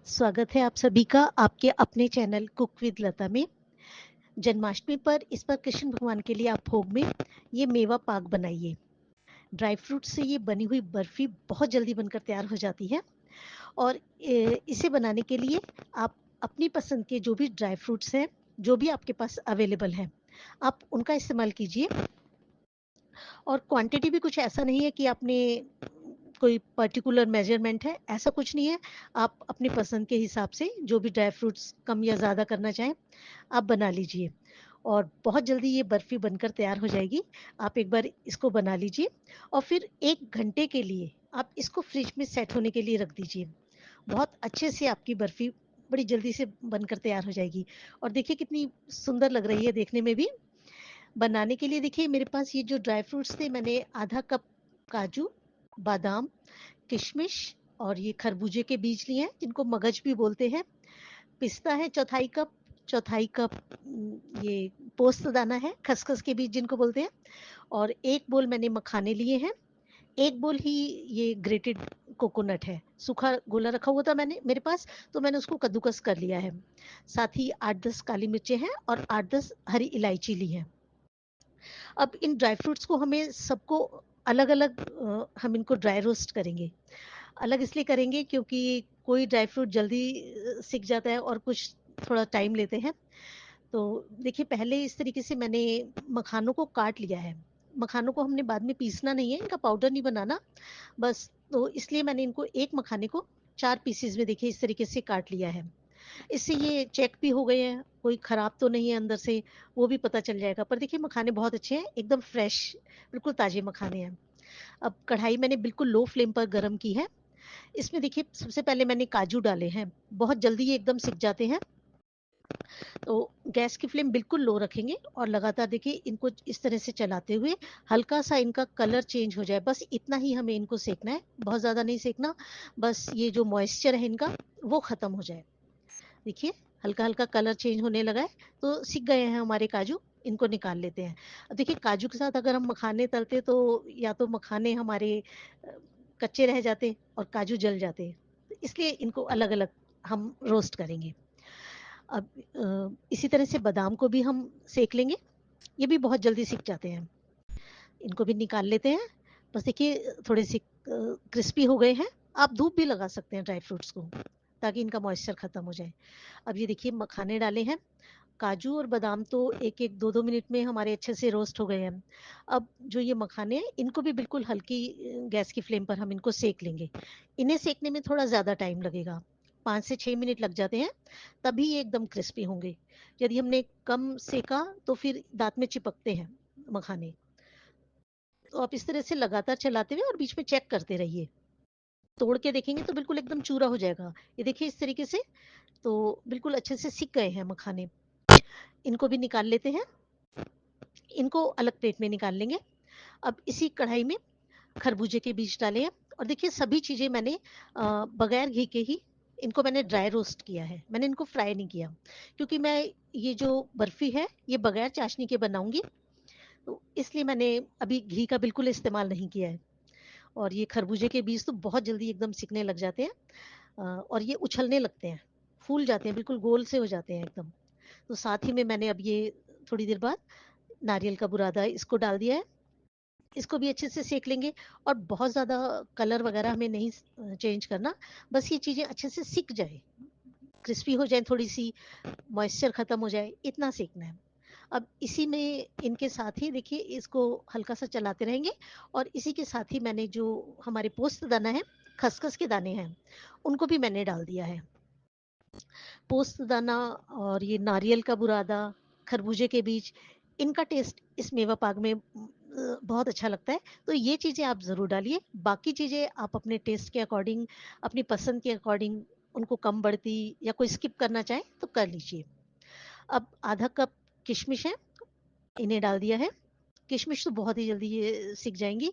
स्वागत है आप सभी का आपके अपने चैनल कुक विद लता में। जन्माष्टमी पर इस बार कृष्ण भगवान के लिए आप भोग में ये मेवा पाक बनाइए। ड्राई फ्रूट से ये बनी हुई बर्फी बहुत जल्दी बनकर तैयार हो जाती है और इसे बनाने के लिए आप अपनी पसंद के जो भी ड्राई फ्रूट्स हैं, जो भी आपके पास अवेलेबल हैं, आप उनका इस्तेमाल कीजिए। और क्वांटिटी भी कुछ ऐसा नहीं है कि आपने कोई पर्टिकुलर मेजरमेंट है, ऐसा कुछ नहीं है। आप अपनी पसंद के हिसाब से जो भी ड्राई फ्रूट्स कम या ज़्यादा करना चाहें आप बना लीजिए और बहुत जल्दी ये बर्फ़ी बनकर तैयार हो जाएगी। आप एक बार इसको बना लीजिए और फिर 1 घंटे के लिए आप इसको फ्रिज में सेट होने के लिए रख दीजिए। बहुत अच्छे से आपकी बर्फ़ी बड़ी जल्दी से बनकर तैयार हो जाएगी और देखिए कितनी सुंदर लग रही है देखने में भी। बनाने के लिए देखिए मेरे पास ये जो ड्राई फ्रूट्स थे, मैंने आधा कप काजू, बादाम, किशमिश और ये खरबूजे के बीज लिए हैं जिनको मगज भी बोलते हैं। पिस्ता है चौथाई कप ये पोस्त दाना है, खसखस के बीज जिनको बोलते हैं। और 1 बोल मैंने मखाने लिए हैं। 1 बोल ही ये ग्रेटेड कोकोनट है, सूखा गोला रखा हुआ था मैंने मेरे पास, तो मैंने उसको कद्दूकस कर लिया है। साथ ही 8-10 काली मिर्चें हैं और 8-10 हरी इलायची ली है। अब इन ड्राई फ्रूट्स को हमें सबको अलग-अलग हम इनको ड्राई रोस्ट करेंगे। अलग इसलिए करेंगे क्योंकि कोई ड्राई फ्रूट जल्दी सिक जाता है और कुछ थोड़ा टाइम लेते हैं। तो देखिए पहले इस तरीके से मैंने मखानों को काट लिया है। मखानों को हमने बाद में पीसना नहीं है, इनका पाउडर नहीं बनाना, बस तो इसलिए मैंने इनको एक मखाने को 4 पीसेस में देखिए इस तरीके से काट लिया है। इससे ये चेक भी हो गए हैं, कोई खराब तो नहीं है अंदर से, वो भी पता चल जाएगा। पर देखिए मखाने बहुत अच्छे हैं, एकदम फ्रेश, बिल्कुल ताज़े मखाने हैं। अब कढ़ाई मैंने बिल्कुल लो फ्लेम पर गरम की है। इसमें देखिए सबसे पहले मैंने काजू डाले हैं, बहुत जल्दी ये एकदम सिक जाते हैं। तो गैस की फ्लेम बिल्कुल लो रखेंगे और लगातार देखिए इनको इस तरह से चलाते हुए हल्का सा इनका कलर चेंज हो जाए, बस इतना ही हमें इनको सेकना है, बहुत ज़्यादा नहीं सेकना। बस ये जो मॉइस्चर है इनका वो ख़त्म हो जाए। देखिए हल्का हल्का कलर चेंज होने लगा है, तो सिक गए हैं हमारे काजू। इनको निकाल लेते हैं। अब देखिए काजू के साथ अगर हम मखाने तलते तो या तो मखाने हमारे कच्चे रह जाते और काजू जल जाते, इसलिए इनको अलग अलग हम रोस्ट करेंगे। अब इसी तरह से बादाम को भी हम सेक लेंगे, ये भी बहुत जल्दी सिक जाते हैं। इनको भी निकाल लेते हैं। बस देखिए थोड़े से क्रिस्पी हो गए हैं। आप धूप भी लगा सकते हैं ड्राई फ्रूट्स को, ताकि इनका मॉइस्चर ख़त्म हो जाए। अब ये देखिए मखाने डाले हैं, काजू और बादाम तो एक एक दो दो मिनट में हमारे अच्छे से रोस्ट हो गए हैं। अब जो ये मखाने हैं इनको भी बिल्कुल हल्की गैस की फ्लेम पर हम इनको सेक लेंगे। इन्हें सेकने में थोड़ा ज़्यादा टाइम लगेगा, 5 से 6 मिनट लग जाते हैं, तभी ये एकदम क्रिस्पी होंगे। यदि हमने कम सेका तो फिर दांत में चिपकते हैं मखाने। तो आप इस तरह से लगातार चलाते हुए और बीच में चेक करते रहिए। तोड़ के देखेंगे तो बिल्कुल एकदम चूरा हो जाएगा। ये देखिए इस तरीके से, तो बिल्कुल अच्छे से सिक गए हैं मखाने। इनको भी निकाल लेते हैं। इनको अलग प्लेट में निकाल लेंगे। अब इसी कढ़ाई में खरबूजे के बीज डाले हैं और देखिए सभी चीज़ें मैंने बगैर घी के ही इनको मैंने ड्राई रोस्ट किया है, मैंने इनको फ्राई नहीं किया, क्योंकि मैं ये जो बर्फ़ी है ये बगैर चाशनी के बनाऊंगी, तो इसलिए मैंने अभी घी का बिल्कुल इस्तेमाल नहीं किया है। और ये खरबूजे के बीज तो बहुत जल्दी एकदम सिकने लग जाते हैं और ये उछलने लगते हैं, फूल जाते हैं, बिल्कुल गोल से हो जाते हैं एकदम। तो साथ ही में मैंने अब ये थोड़ी देर बाद नारियल का बुरादा इसको डाल दिया है। इसको भी अच्छे से सेक लेंगे और बहुत ज़्यादा कलर वगैरह हमें नहीं चेंज करना, बस ये चीज़ें अच्छे से सिक जाए, क्रिस्पी हो जाए, थोड़ी सी मॉइस्चर ख़त्म हो जाए, इतना सेकना है। अब इसी में इनके साथ ही देखिए इसको हल्का सा चलाते रहेंगे और इसी के साथ ही मैंने जो हमारे पोस्त दाना है, खसखस के दाने हैं, उनको भी मैंने डाल दिया है। पोस्त दाना और ये नारियल का बुरादा, खरबूजे के बीज, इनका टेस्ट इस मेवा पाक में बहुत अच्छा लगता है। तो ये चीज़ें आप ज़रूर डालिए। बाकी चीज़ें आप अपने टेस्ट के अकॉर्डिंग, अपनी पसंद के अकॉर्डिंग उनको कम बढ़ती या कोई स्किप करना चाहे तो कर लीजिए। अब आधा कप किशमिश है, इन्हें डाल दिया है। किशमिश तो बहुत ही जल्दी ये सिक जाएंगी,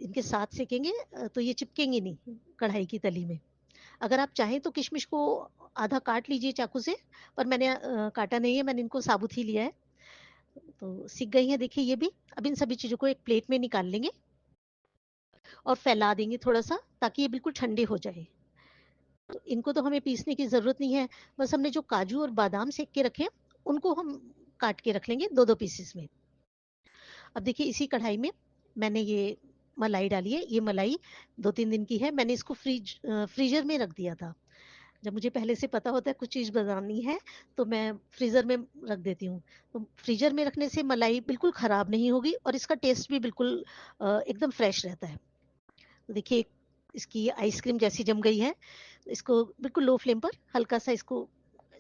इनके साथ सेकेंगे तो ये चिपकेंगी नहीं कढ़ाई की तली में। अगर आप चाहें तो किशमिश को आधा काट लीजिए चाकू से, पर मैंने काटा नहीं है, मैंने इनको साबुत ही लिया है। तो सिक गई है देखिए ये भी। अब इन सभी चीज़ों को एक प्लेट में निकाल लेंगे और फैला देंगे थोड़ा सा, ताकि ये बिल्कुल ठंडे हो जाए। तो इनको तो हमें पीसने की ज़रूरत नहीं है, बस हमने जो काजू और बादाम सेक के रखे उनको हम काट के रख लेंगे 2-2 पीसेस में। अब देखिए इसी कढ़ाई में मैंने ये मलाई डाली है। ये मलाई 2-3 दिन की है। मैंने इसको फ्रीज़र में रख दिया था। जब मुझे पहले से पता होता है कुछ चीज़ बनानी है तो मैं फ्रीज़र में रख देती हूँ। तो फ्रीज़र में रखने से मलाई बिल्कुल ख़राब नहीं होगी और इसका टेस्ट भी बिल्कुल एकदम फ्रेश रहता है। तो देखिए इसकी आइसक्रीम जैसी जम गई है। इसको बिल्कुल लो फ्लेम पर हल्का सा इसको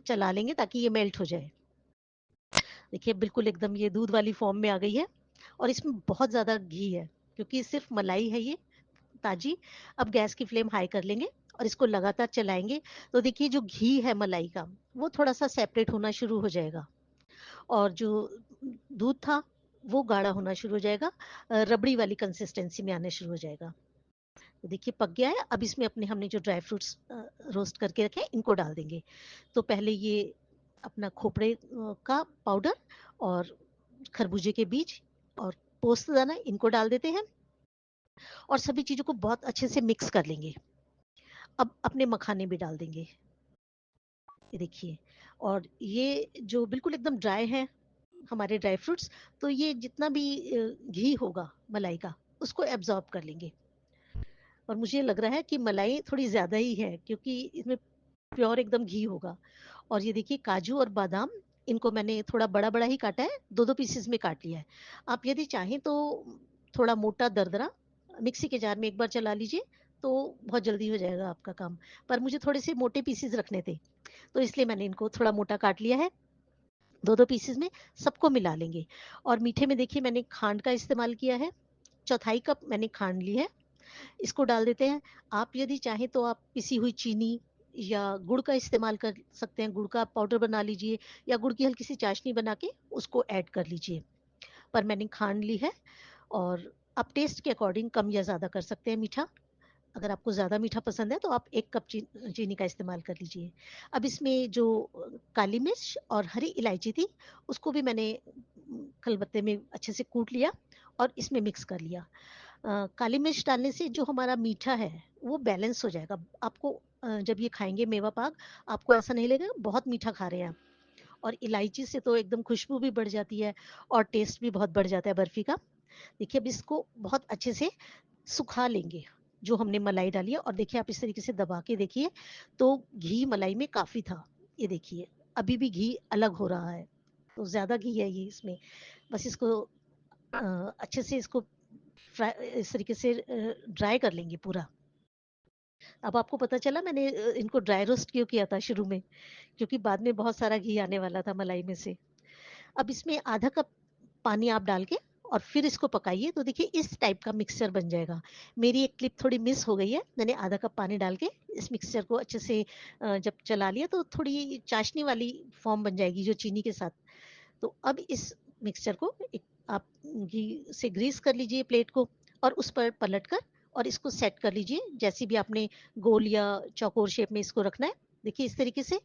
चला लेंगे ताकि ये मेल्ट हो जाए। देखिए बिल्कुल एकदम ये दूध वाली फॉर्म में आ गई है और इसमें बहुत ज़्यादा घी है क्योंकि सिर्फ मलाई है ये ताजी। अब गैस की फ्लेम हाई कर लेंगे और इसको लगातार चलाएंगे तो देखिए जो घी है मलाई का वो थोड़ा सा सेपरेट होना शुरू हो जाएगा और जो दूध था वो गाढ़ा होना शुरू हो जाएगा, रबड़ी वाली कंसिस्टेंसी में आने शुरू हो जाएगा। तो देखिए पक गया है। अब इसमें अपने हमने जो ड्राई फ्रूट्स रोस्ट करके रखे हैं इनको डाल देंगे। तो पहले ये अपना खोपड़े का पाउडर और खरबूजे के बीज और पोस्त दाना इनको डाल देते हैं और सभी चीज़ों को बहुत अच्छे से मिक्स कर लेंगे। अब अपने मखाने भी डाल देंगे। ये देखिए और ये जो बिल्कुल एकदम ड्राई है हमारे ड्राई फ्रूट्स, तो ये जितना भी घी होगा मलाई का उसको एब्जॉर्ब कर लेंगे। और मुझे लग रहा है कि मलाई थोड़ी ज़्यादा ही है क्योंकि इसमें प्योर एकदम घी होगा। और ये देखिए काजू और बादाम इनको मैंने थोड़ा बड़ा बड़ा ही काटा है, 2-2 पीसेस में काट लिया है। आप यदि चाहें तो थोड़ा मोटा दरदरा मिक्सी के जार में एक बार चला लीजिए तो बहुत जल्दी हो जाएगा आपका काम। पर मुझे थोड़े से मोटे पीसेस रखने थे तो इसलिए मैंने इनको थोड़ा मोटा काट लिया है। 2-2 पीसेस में सबको मिला लेंगे। और मीठे में देखिए मैंने खांड का इस्तेमाल किया है। चौथाई कप मैंने खांड ली है, इसको डाल देते हैं। आप यदि चाहें तो आप पिसी हुई चीनी या गुड़ का इस्तेमाल कर सकते हैं। गुड़ का पाउडर बना लीजिए या गुड़ की हल्की सी चाशनी बना के उसको ऐड कर लीजिए। पर मैंने खांड ली है और आप टेस्ट के अकॉर्डिंग कम या ज़्यादा कर सकते हैं मीठा। अगर आपको ज़्यादा मीठा पसंद है तो आप 1 कप चीनी का इस्तेमाल कर लीजिए। अब इसमें जो काली मिर्च और हरी इलायची थी उसको भी मैंने खलबत्ते में अच्छे से कूट लिया और इसमें मिक्स कर लिया। काली मिर्च डालने से जो हमारा मीठा है वो बैलेंस हो जाएगा। आपको जब ये खाएंगे मेवा पाक आपको ऐसा नहीं लगेगा बहुत मीठा खा रहे हैं आप। और इलायची से तो एकदम खुशबू भी बढ़ जाती है और टेस्ट भी बहुत बढ़ जाता है बर्फी का। देखिए अब इसको बहुत अच्छे से सुखा लेंगे जो हमने मलाई डाली है। और देखिए आप इस तरीके से दबा के देखिए तो घी मलाई में काफ़ी था। ये देखिए अभी भी घी अलग हो रहा है तो ज़्यादा घी है ये इसमें। बस इसको अच्छे से इसको फ्राई इस तरीके से ड्राई कर लेंगे पूरा। अब आपको पता चला मैंने इनको ड्राई रोस्ट क्यों किया था शुरू में, क्योंकि बाद में बहुत सारा घी आने वाला था मलाई में से। अब इसमें आधा कप पानी आप डाल के और फिर इसको पकाइए तो देखिए इस टाइप का मिक्सचर बन जाएगा। मेरी एक क्लिप थोड़ी मिस हो गई है। मैंने आधा कप पानी डाल के इस मिक्सचर को अच्छे से जब चला लिया तो थोड़ी चाशनी वाली फॉर्म बन जाएगी जो चीनी के साथ। तो अब इस मिक्सचर को एक आप घी से ग्रीस कर लीजिए प्लेट को और उस पर पलट कर और इसको सेट कर लीजिए जैसे भी आपने गोल या चौकोर शेप में इसको रखना है। देखिए इस तरीके से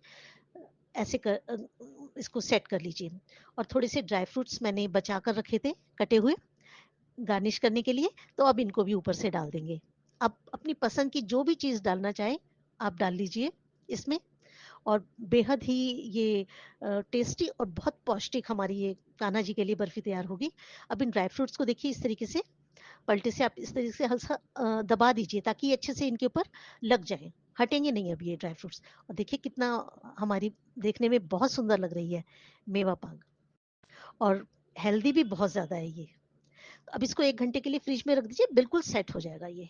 ऐसे इसको सेट कर लीजिए। और थोड़े से ड्राई फ्रूट्स मैंने बचा कर रखे थे कटे हुए गार्निश करने के लिए, तो अब इनको भी ऊपर से डाल देंगे। आप अपनी पसंद की जो भी चीज़ डालना चाहें आप डाल लीजिए इसमें। और बेहद ही ये टेस्टी और बहुत पौष्टिक हमारी ये कान्हा जी के लिए बर्फी तैयार होगी। अब इन ड्राई फ्रूट्स को देखिए इस तरीके से पलटे से आप इस तरीके से हल्का दबा दीजिए ताकि ये अच्छे से इनके ऊपर लग जाए। हटेंगे नहीं अब ये ड्राई फ्रूट्स। और देखिए कितना हमारी देखने में बहुत सुंदर लग रही है मेवा पाक और हेल्दी भी बहुत ज़्यादा है ये। अब इसको 1 घंटे के लिए फ्रिज में रख दीजिए, बिल्कुल सेट हो जाएगा ये।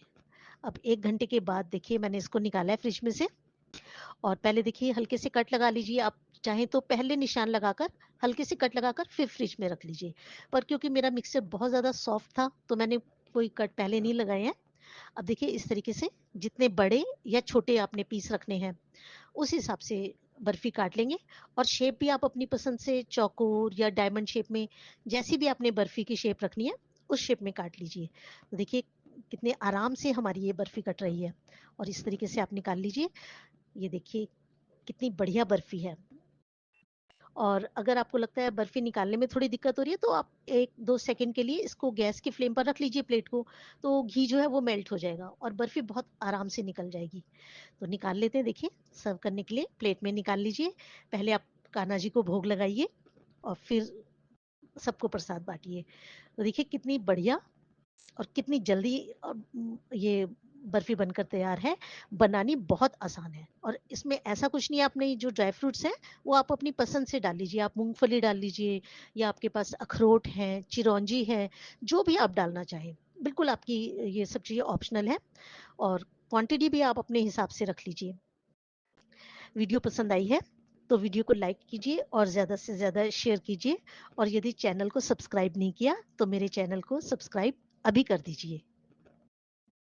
अब 1 घंटे के बाद देखिए मैंने इसको निकाला है फ्रिज में से और पहले देखिए हल्के से कट लगा लीजिए। आप चाहें तो पहले निशान लगाकर हल्के से कट लगाकर फिर फ्रिज में रख लीजिए। पर क्योंकि मेरा मिक्सर बहुत ज़्यादा सॉफ्ट था तो मैंने कोई कट पहले नहीं लगाए हैं। अब देखिए इस तरीके से जितने बड़े या छोटे आपने पीस रखने हैं उस हिसाब से बर्फी काट लेंगे। और शेप भी आप अपनी पसंद से चौकोर या डायमंड शेप में जैसी भी आपने बर्फी की शेप रखनी है उस शेप में काट लीजिए। तो देखिए कितने आराम से हमारी ये बर्फी कट रही है और इस तरीके से आप निकाल लीजिए। ये देखिए कितनी बढ़िया बर्फी है। और अगर आपको लगता है बर्फ़ी निकालने में थोड़ी दिक्कत हो रही है तो आप 1-2 सेकंड के लिए इसको गैस की फ्लेम पर रख लीजिए प्लेट को, तो घी जो है वो मेल्ट हो जाएगा और बर्फ़ी बहुत आराम से निकल जाएगी। तो निकाल लेते हैं, देखिए सर्व करने के लिए प्लेट में निकाल लीजिए। पहले आप कान्हा जी को भोग लगाइए और फिर सबको प्रसाद बाँटिए। तो देखिए कितनी बढ़िया और कितनी जल्दी ये बर्फी बनकर तैयार है। बनानी बहुत आसान है और इसमें ऐसा कुछ नहीं है, आपने जो ड्राई फ्रूट्स हैं वो आप अपनी पसंद से डाल लीजिए। आप मूंगफली डाल लीजिए या आपके पास अखरोट है, चिरौंजी है, जो भी आप डालना चाहें। बिल्कुल आपकी ये सब चीज़ें ऑप्शनल है और क्वांटिटी भी आप अपने हिसाब से रख लीजिए। वीडियो पसंद आई है तो वीडियो को लाइक कीजिए और ज़्यादा से ज़्यादा शेयर कीजिए और यदि चैनल को सब्सक्राइब नहीं किया तो मेरे चैनल को सब्सक्राइब अभी कर दीजिए।